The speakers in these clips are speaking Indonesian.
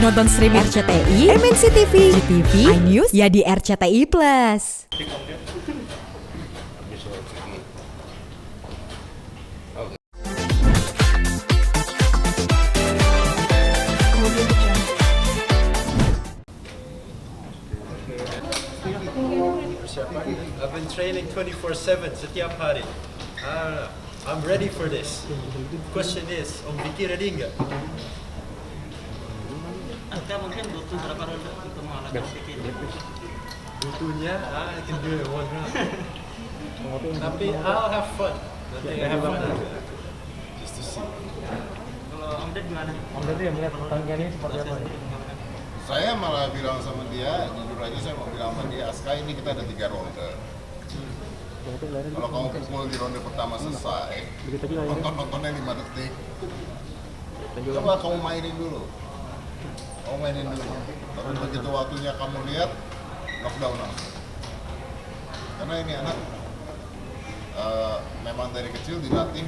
Nonton streaming RCTI, MNC TV, GTV, iNews, ya di RCTI Plus. I've been training 24/7 setiap hari. I'm ready for this. Question is, Om Vicky ready nggak? Kita mungkin butuh berapa ronde untuk mengalahkan Vicky? Butuhnya, I can do it one round. Tapi I'll have fun. Nanti I have fun. Just to see. Kalau Om Ded gimana? Om Ded yang melihat pertandingan ini seperti apa? Saya malah bilang sama dia, jujur aja saya mau bilang sama dia, Aska ini kita ada 3 ronde. Kalau kamu pukul di ronde pertama selesai, nontonnya 5 detik. Coba kamu mainin dulu. Tapi begitu waktunya kamu lihat, knockdown langsung. Karena ini anak memang dari kecil dilatihnya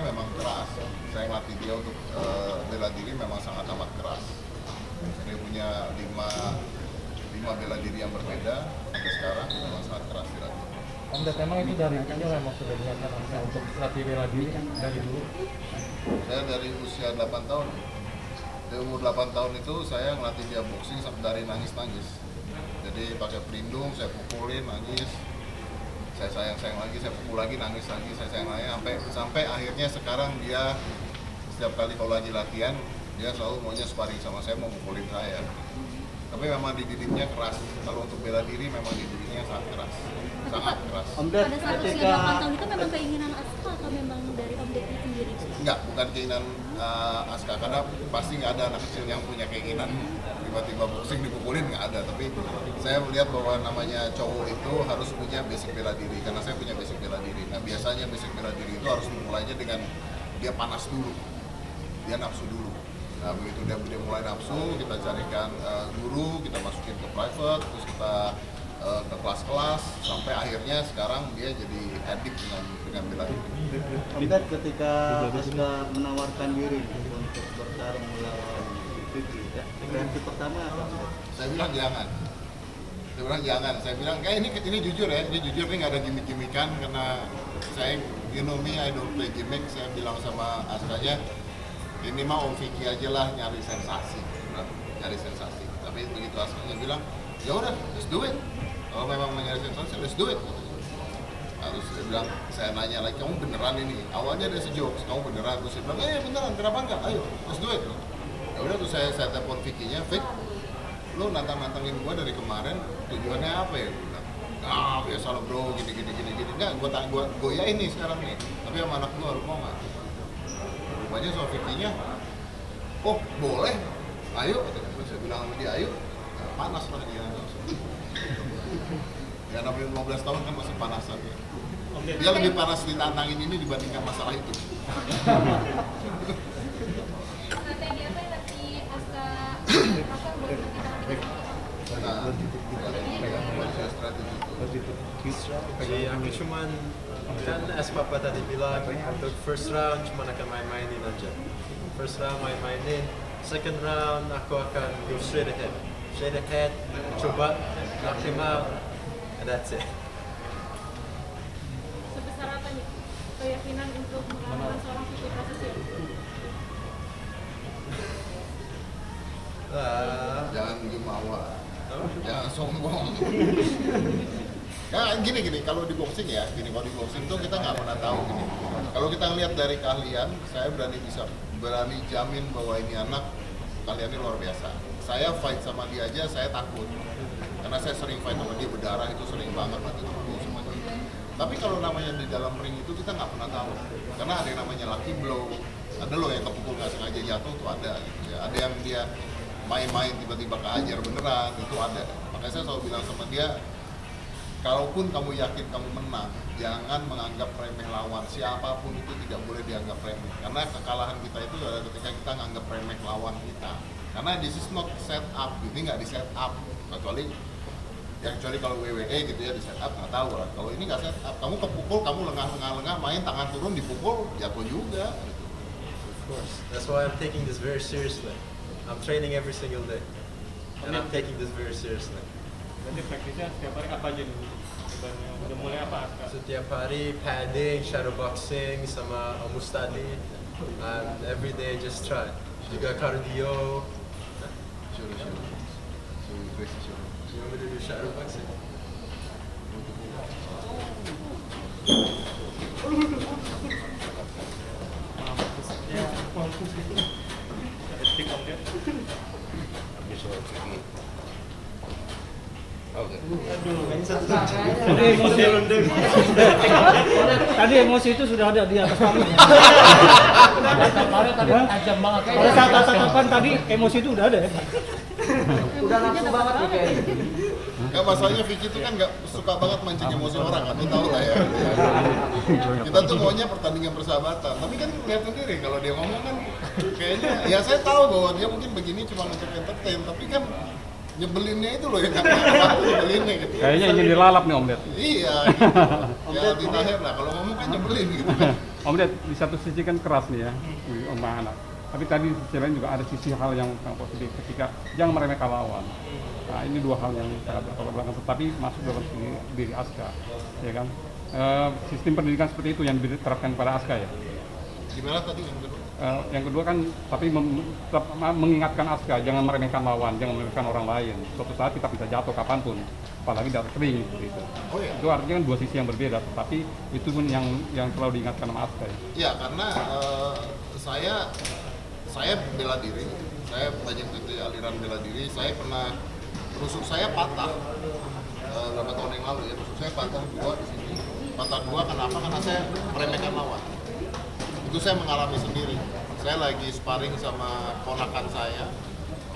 memang keras. Saya ngelatih dia untuk bela diri memang sangat amat keras. Dia punya 5 bela diri yang berbeda sampai sekarang memang sangat keras dilatih. Om Ded, memang itu dari kecil memang sudah dilatih untuk latih bela diri dari dulu? Saya dari usia 8 tahun. Di umur 8 tahun itu saya ngelatih dia boxing dari nangis-nangis. Jadi pakai pelindung, saya pukulin, nangis. Saya sayang lagi, saya pukul lagi, nangis lagi, saya sayang lagi sampai akhirnya sekarang dia setiap kali kalau lagi latihan dia selalu maunya sparring sama saya, mau pukulin saya. Tapi memang dididiknya keras. Kalau untuk bela diri memang dididiknya sangat keras. Om Ded, pada saat usia 8 tahun itu memang keinginan Aska atau memang dari Om Ded sendiri? Enggak, bukan keinginan Aska, karena pasti nggak ada anak kecil yang punya keinginan tiba-tiba boxing dipukulin, nggak ada. Tapi saya melihat bahwa namanya cowok itu harus punya basic bela diri, karena saya punya basic bela diri. Nah biasanya basic bela diri itu harus dimulainya dengan dia panas dulu, dia nafsu dulu. Nah begitu dia mulai nafsu, kita carikan guru, kita masukin ke private, terus kita ke kelas-kelas, sampai akhirnya sekarang dia jadi addict dengan bela diri. Om Ded, ketika Aska menawarkan diri untuk bertarung melawan Vicky, reaksi pertama apa? Saya bilang jangan. Saya bilang kayak ini jujur ya, ini jujur, ini nggak ada gimmick-gimmickan, karena saya, you know me, I don't play gimmick. Saya bilang sama Askanya, ini mah Om Vicky aja lah nyari sensasi. Tapi begitu Askanya bilang, ya udah, let's do it. Kalau memang mau nyari sensasi, let's do it. Terus dia bilang, saya nanya lagi, kamu beneran ini? Awalnya dia sejokes, kamu beneran? Terus dia bilang, beneran, kenapa enggak? Ayo, let's do it. Ya udah, terus saya telepon Vicky-nya, Vic, lu nantangin gua dari kemarin, tujuannya apa ya? Dia bilang, biasa lo bro, gini. Enggak, gua ya ini sekarang nih. Tapi sama anak gua, lu mau nggak? Rupanya sama Vicky-nya, oh boleh, ayo. Terus saya bilang sama dia, ayo. Panas lah dia. Ya namanya 15 tahun kan masih panasan ya. Dia lebih panas ditantangin ini dibandingkan masalah itu. Strategi apa yang nanti Aska lakukan buat Strategi aku cuman kan as Papa tadi bilang untuk first round cuma akan main-mainin aja. First round main-mainin, second round aku akan go straight ahead, coba knock him out, and that's it. sebesar apa nih keyakinan untuk mengalahkan seorang Vicky Prasetyo? Jangan jumawa, jangan sombong. Nah, gini, kalau di boxing ya, kalau di boxing tuh kita nggak pernah tahu gini. Kalau kita ngeliat dari keahlian, saya berani jamin bahwa ini anak kaliannya luar biasa. Saya fight sama dia aja, saya takut. Karena saya sering fight sama dia, berdarah itu sering banget mati pukul sama dia. Tapi kalau namanya di dalam ring itu kita nggak pernah tahu. Karena ada yang namanya lucky blow, ada loh yang kepukul nggak sengaja jatuh tuh ada. Gitu ya. Ada yang dia main-main tiba-tiba kehajar beneran, itu ada. Makanya saya selalu bilang sama dia, kalaupun kamu yakin kamu menang, jangan menganggap remeh lawan. Siapapun itu tidak boleh dianggap remeh. Karena kekalahan kita itu adalah ketika kita menganggap remeh lawan kita. Karena this is not set up, ini nggak di set up. Kecuali kalau WWE gitu ya di set up, nggak tahu lah. Kalau ini nggak set up, kamu kepukul, kamu lengah, main tangan turun, dipukul, jatuh juga. Gitu. Of course, that's why I'm taking this very seriously. I'm training every single day, and I'm taking this very seriously. Nanti praktisnya setiap hari apa aja nih? Udah mulai apa? Setiap hari padding, shadowboxing, sama mustadi, and every day just try. Juga cardio. Sure. So crazy sure. You want me to do shadowboxing? Tadi emosi itu sudah ada di atas panggung. Kemarin tadi tajam banget. Pada saat tatapan tadi emosi itu udah ada ya. Udah nafsu banget nih kayaknya. Enggak, masalahnya Vicky itu kan nggak suka banget mancing emosi orang, kan? Lu tahu lah ya. Kita tuh maunya pertandingan persahabatan, tapi kan lihat sendiri kalau dia ngomong kan kayaknya, ya saya tahu bahwa dia mungkin begini cuma untuk entertain, tapi kan nyebelinnya itu loh yang nyebelinnya gitu. Kayaknya ingin dilalap nih Om Ded. Iya, gitu. Ya ditahan lah, kalau ngomong kan nyebelin gitu kan. Om Ded di satu sisi kan keras nih ya, sama anak. Tapi tadi di sisi lain juga ada sisi hal yang positif ketika jangan meremehkan lawan. Nah ini dua hal yang sangat bertolak belakang, tetapi masuk dalam diri Aska, ya kan? Sistem pendidikan seperti itu yang diterapkan pada Aska ya. Gimana tadi yang kedua? Yang kedua kan, tapi tetap mengingatkan Aska jangan meremehkan lawan, jangan meremehkan orang lain. Suatu saat kita bisa jatuh kapanpun, apalagi dari sering gitu. Oh iya. Itu artinya kan dua sisi yang berbeda, tetapi itu pun yang selalu diingatkan sama Aska. Ya. Ya karena saya bela diri, saya banyak gitu aliran bela diri. Saya pernah rusuk saya patah beberapa tahun yang lalu ya, rusuk saya patah dua di sini. Patah dua kenapa? Karena saya meremehkan lawan. Itu saya mengalami sendiri. Saya lagi sparring sama ponakan saya,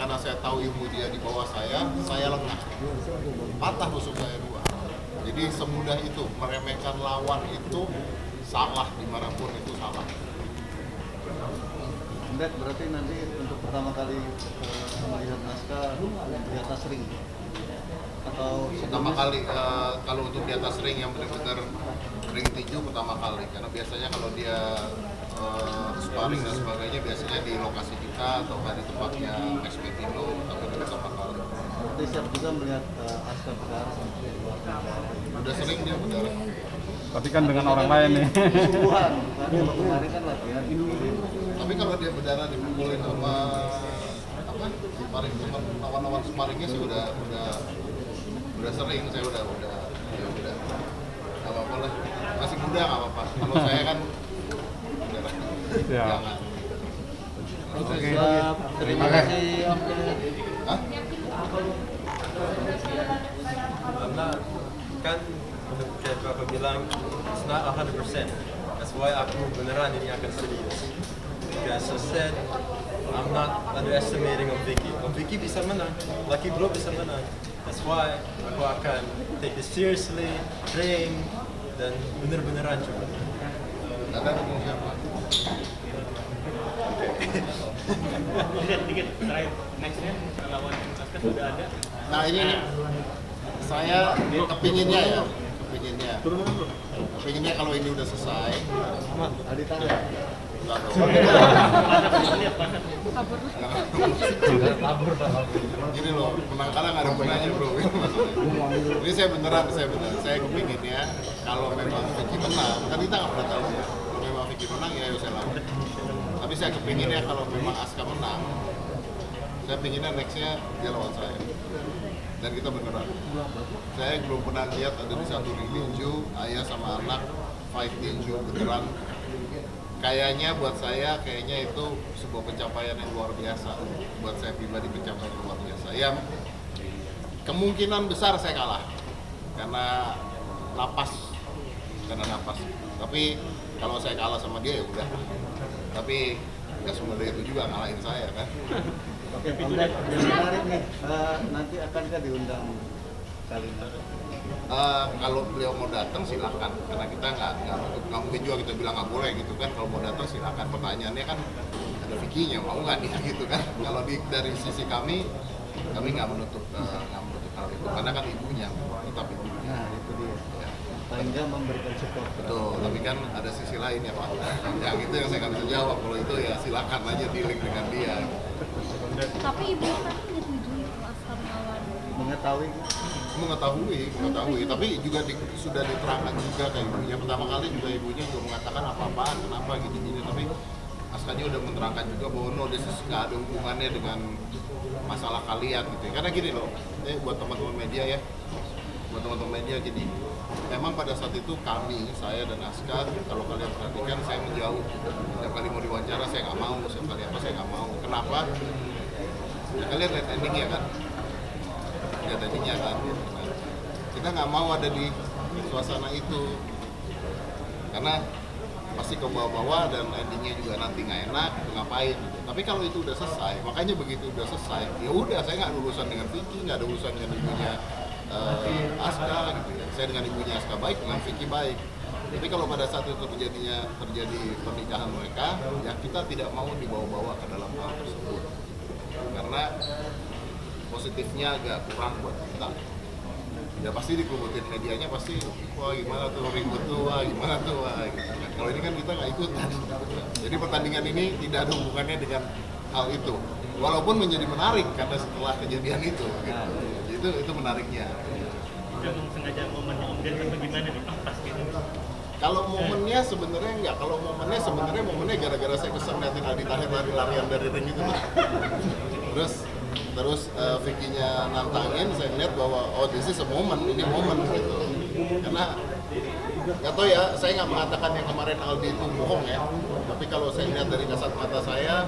karena saya tahu ilmu dia di bawah saya lengah. Patah rusuk saya dua. Jadi semudah itu, meremehkan lawan itu salah, dimanapun itu salah. Dad, berarti nanti untuk pertama kali melihat Aska di atas ring atau Pertama kali, kalau untuk di atas ring yang benar-benar ring tinju pertama kali, karena biasanya kalau dia sparring dan sebagainya biasanya di lokasi kita atau di tempatnya Max Petino, tapi itu pertama kali. berarti siap juga melihat Aska berdarah Udah sering dia berdarah. Tapi kan dengan orang lain nih. sungguhan kan kalau kemarin kan latihan Tapi kalau dia berdarah dipukulin sama apa sparring teman lawan-lawan sparringnya sih udah sering, saya udah ya udah nggak apa-apa lah, masih muda nggak apa-apa. Kalau saya kan berdarah Ya. jangan. Oke. Terima kasih Om Ded. Hah? I'm not, kan kayak Bapak bilang, it's not 100%. That's why aku beneran ini akan serius. Because I said, I'm not underestimating Om Vicky. Om Vicky bisa menang, Lucky Bro bisa menang. That's why aku akan take this seriously, train, dan bener-beneran coba. Ada dukung siapa? Dikit terakhir nextnya lawan Aska sudah ada. Nah ini nih, saya kepinginnya kalau ini udah selesai. Adi tangan. Gini loh, menang kalah nggak ada gunanya bro. Ini saya beneran, saya kepinginnya kalau memang Vicky menang, kan kita nggak pernah tahu ya. Kalau memang Vicky menang ya saya lawan. Tapi saya kepinginnya kalau memang Aska menang, saya pinginnya nextnya dia lawan saya. Dan kita beneran. Saya belum pernah lihat ada di satu ring tinju, ayah sama anak fight tinju beneran. Kayaknya buat saya, kayaknya itu sebuah pencapaian yang luar biasa. Buat saya pribadi pencapaian yang luar biasa. Ya, kemungkinan besar saya kalah. Karena napas. Tapi kalau saya kalah sama dia ya udah. Tapi nggak semudah itu juga ngalahin saya kan. Oke, Om Ded, yang menarik nih, nanti akankah diundang kali ini? Kalau beliau mau datang silakan, karena kita nggak mungkin juga kita bilang nggak boleh gitu kan. Kalau mau datang silakan. Pertanyaannya kan ada Vicky-nya mau nggak nih gitu kan. Kalau dari sisi kami nggak menutup hal itu, karena kan ibunya tetap ibunya. Nah, itu dia. Ya. Paling nggak memberikan support. Betul, tapi kan ada sisi lain ya Pak. Yang itu yang saya nggak bisa jawab. Kalau itu ya silakan aja dealing dengan dia. Tapi ibu tapi menyetujui kalau Aska melawan. mengetahui tapi juga sudah diterangkan juga ke ibunya. Pertama kali juga ibunya juga mengatakan apa-apaan kenapa gini-gini, tapi Askanya udah menerangkan juga bahwa no, this is nggak ada hubungannya dengan masalah kalian gitu ya. Karena gini loh, buat teman-teman media ya, jadi memang pada saat itu saya dan Aska, kalau kalian perhatikan saya menjauh. Setiap kali mau diwawancara saya nggak mau, setiap kali apa saya nggak mau. Kenapa? Ya, kalian lihat endingnya kan? Nah, kita nggak mau ada di suasana itu karena pasti ke bawah-bawah dan endingnya juga nanti nggak enak ngapain gitu. Tapi kalau itu udah selesai, makanya begitu udah selesai ya udah, saya nggak ada urusan dengan Vicky, nggak ada urusan dengan ibunya Aska gitu ya. Saya dengan ibunya Aska baik, dengan Vicky baik. Tapi kalau pada saat itu terjadi pernikahan mereka, ya kita tidak mau dibawa-bawa ke dalam hal tersebut karena positifnya agak kurang buat kita. Ya pasti dikelubutin medianya, pasti wah gimana tuh ribut tuh, wah gimana tuh, wah gitu kan. Kalau ini kan kita nggak ikutan. Jadi pertandingan ini tidak ada hubungannya dengan hal itu. Walaupun menjadi menarik karena setelah kejadian itu, gitu. Itu menariknya. Memang sengaja momennya Om Den atau gimana nih? Pas gitu. Kalau momennya sebenarnya enggak. Kalau momennya gara-gara saya kesel liatin Aldi Tahir lari-larian dari ring itu. Terus Vicky-nya nantangin, saya lihat bahwa oh this is a moment, ini momen gitu. Karena nggak tahu ya, saya nggak mengatakan yang kemarin Aldi itu bohong ya. Tapi kalau saya lihat dari kasat mata saya,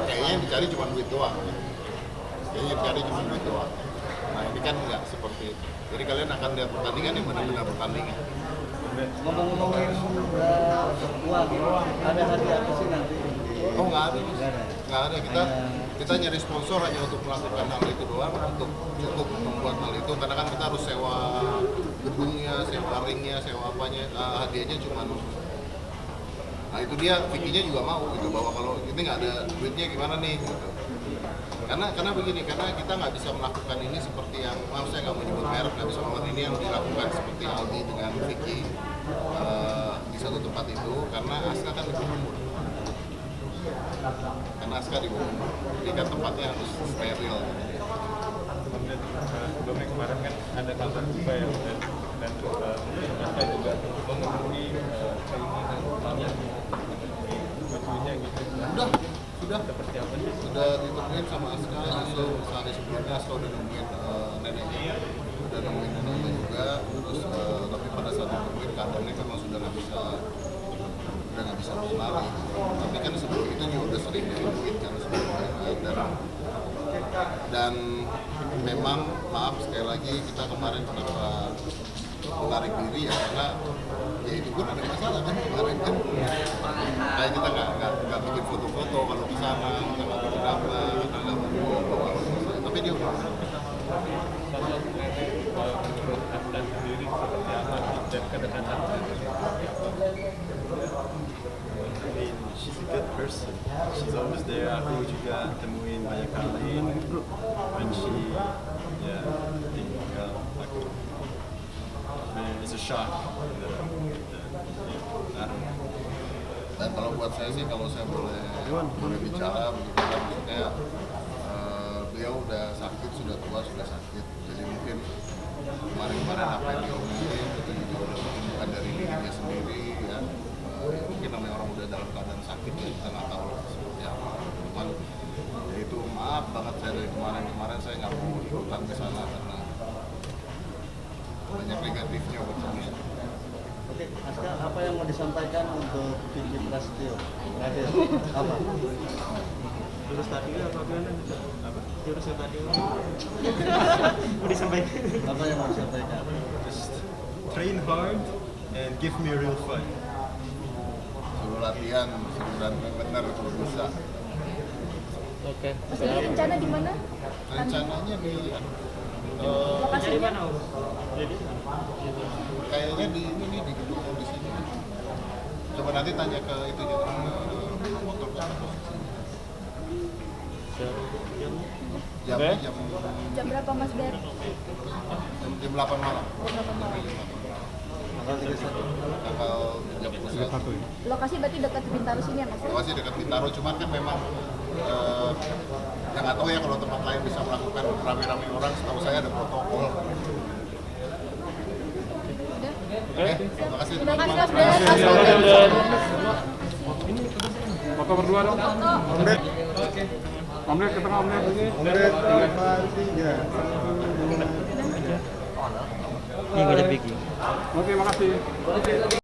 kayaknya yang dicari cuma duit doang. Nah ini kan nggak seperti itu. Jadi kalian akan lihat pertandingan yang benar-benar pertandingan. Ngomong-ngomongin uang, ada hadiah apa sih nanti? Oh nggak ada. Kita nyari sponsor hanya untuk melakukan hal itu doang, untuk cukup membuat hal itu. Karena kan kita harus sewa gedungnya, sewa ringnya, sewa apanya. Hadiahnya cuma. Nah itu dia, Vicky-nya juga mau gitu, bahwa kalau ini nggak ada duitnya gimana nih gitu. Karena begini, karena kita nggak bisa melakukan ini seperti yang, maaf saya nggak mau nyebut merek, nggak bisa melakukan ini yang dilakukan seperti Aldi dengan Vicky di satu tempat itu, karena Aska kan lebih umur. Karena Aska di umur, jadi kan tempatnya harus steril. Sebelumnya kemarin kan ada kabar juga ya, dan Aska juga memenuhi keinginan cucunya gitu. Sudah seperti apa sih? Sudah ditemuin sama Aska, justru sehari sebelumnya Aska udah nemuin neneknya, udah nemuin neneknya juga. Terus tapi pada saat ditemuin keadaannya memang sudah nggak bisa berlari. Tapi kan sebelum itu juga udah sering ditemuin kan sebelumnya. Dan memang maaf sekali lagi kita kemarin kenapa menarik diri ya, karena ya itu pun ada masalah kan kemarin kan. Kayak kita nggak bikin foto-foto kalau ke sana, kita nggak bikin apa, kita nggak bawa masalah. Tapi dia udah. Menurut Anda sendiri seperti apa dan kedekatan? I mean, she's a good person. She's always there. Aku juga temuin banyak kali. When she, yeah, I think aku, man, it's a shock. Dan kalau buat saya sih, kalau saya boleh bicara begitu kan, maksudnya beliau udah sakit, sudah tua, sudah sakit. Jadi mungkin kemarin apa yang diomongin itu juga udah bukan dari dirinya sendiri ya. Mungkin namanya orang udah dalam keadaan sakit ya, kita nggak tahu seperti apa. Cuman ya itu maaf banget saya dari kemarin saya nggak mau ikutan ke sana karena banyak negatifnya buat saya. Oke, Aska, apa yang mau disampaikan untuk Vicky Prasetyo? Raden, apa? Jurus tadi apa gimana? Apa? Jurus yang tadi mau disampaikan. Apa yang mau disampaikan? Just train hard and give me real fight. Suruh latihan, suruh dan benar kalau bisa. Oke. Maksudnya rencana di mana? Rencananya di Lokasinya? Jadi kayaknya di ini di gedung di sini. Coba nanti tanya ke itu juga motor Jam berapa Mas Ber? jam 8 malam. Tanggal 31. Tanggal 31. Lokasi berarti dekat Bintaro sini ya Mas? Lokasi dekat Bintaro, cuman kan memang Saya nggak tahu ya kalau tempat lain bisa melakukan rame-rame orang, setahu saya ada protokol. Oke, terima kasih Terima kasih, teman-teman. Foto berdua dong. Omlet ke tengah, Omlet. Ini gue jadi bikin. Oke, makasih.